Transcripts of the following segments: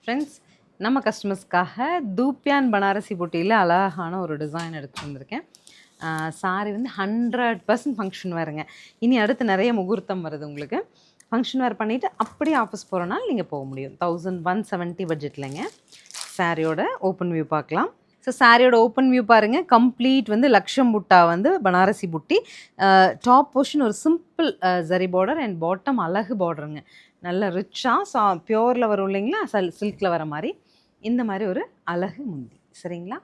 Friends, நம்ம கஸ்டமர்ஸ்க்காக தூப்பியான் பனாரசி புட்டியில் அழகான ஒரு டிசைன் எடுத்து வந்திருக்கேன். சாரி வந்து 100% ஃபங்க்ஷன் வேறுங்க. இனி அடுத்து நிறைய முகூர்த்தம் வருது உங்களுக்கு. ஃபங்க்ஷன் வேர் பண்ணிவிட்டு அப்படியே ஆஃபீஸ் போகிறனால நீங்கள் போக முடியும். 1170 பட்ஜெட்லைங்க. சாரியோட ஓப்பன் வியூ பார்க்கலாம். ஸோ சாரியோட ஓப்பன் வியூ பாருங்கள். கம்ப்ளீட் வந்து லக்ஷம் புட்டா வந்து பனாரசி புட்டி. டாப் போர்ஷன் ஒரு simple zari border and bottom அழகு பார்டருங்க. நல்ல ரிச்சாக பியோரில் வரும் இல்லைங்களா, சில்கில் வர மாதிரி இந்த மாதிரி ஒரு அழகு முந்தி. சரிங்களா?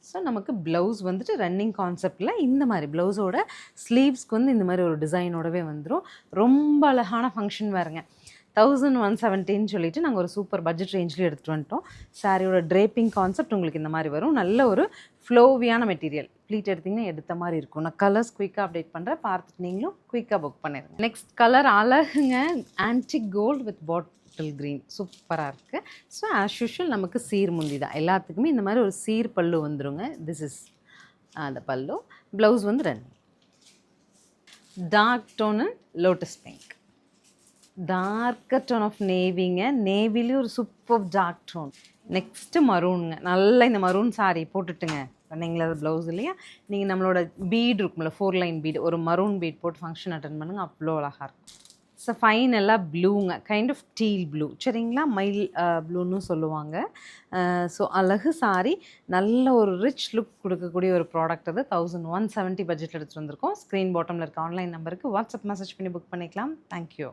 ஸோ நமக்கு ப்ளவுஸ் வந்துட்டு ரன்னிங் கான்செப்டில் இந்த மாதிரி ப்ளவுஸோட ஸ்லீவ்ஸ்க்கு வந்து இந்த மாதிரி ஒரு டிசைனோடவே வந்துடும். ரொம்ப அழகான ஃபங்க்ஷன் வேறுங்க. 1170 சொல்லிட்டு நாங்கள் ஒரு சூப்பர் பட்ஜெட் ரேஞ்சில் எடுத்துகிட்டு வந்துட்டோம். சாரியோட ட்ரேப்பிங் கான்செப்ட் உங்களுக்கு இந்த மாதிரி வரும். நல்ல ஒரு ஃப்ளோவியான மெட்டீரியல். ப்ளீட் எடுத்திங்கன்னா எடுத்த மாதிரி இருக்கும். நான் கலர்ஸ் குயிக்காக அப்டேட் பண்ணுறேன், பார்த்துட்டு நீங்களும் குயிக்காக புக் பண்ணிடுங்க. நெக்ஸ்ட் கலர் அழகுங்க, antique gold with bottle green, சூப்பராக இருக்குது. ஸோ ஆஸ் யூஷுவல் நமக்கு சீர் முந்தி தான் எல்லாத்துக்குமே இந்த மாதிரி ஒரு சீர் பல்லு வந்துடுங்க. திஸ் இஸ் அந்த பல்லு. ப்ளவுஸ் வந்து ரன் dark tone lotus pink, darker tone of நேவிங்க. நேவிலேயும் ஒரு சூப்பர் டார்க் டோன். நெக்ஸ்ட்டு மரூனுங்க. நல்லா இந்த மரூன் சாரி போட்டுட்டுங்க ரன்னிங்கில் ப்ளவுஸ் இல்லையா, நீங்கள் நம்மளோட பீட் இருக்கும்ல, 4 லைன் பீட், ஒரு மரூன் பீட் போட்டு ஃபங்க்ஷன் அட்டன் பண்ணுங்கள், அவ்வளோ அழகாக இருக்கும். ஸோ ஃபைனலாக ப்ளூங்க, கைண்ட் ஆஃப் டீல் ப்ளூ. சரிங்களா? மைல் ப்ளூன்னு சொல்லுவாங்க. ஸோ அழகு சாரி, நல்ல ஒரு ரிச் லுக் கொடுக்கக்கூடிய ஒரு ப்ராடக்ட். அது 1170 பட்ஜெட் எடுத்துகிட்டு வந்திருக்கோம். ஸ்க்ரீன் பாட்டமில் இருக்க ஆன்லைன் நம்பருக்கு வாட்ஸ்அப் மெசேஜ் பண்ணி புக் பண்ணிக்கலாம். தேங்க்யூ.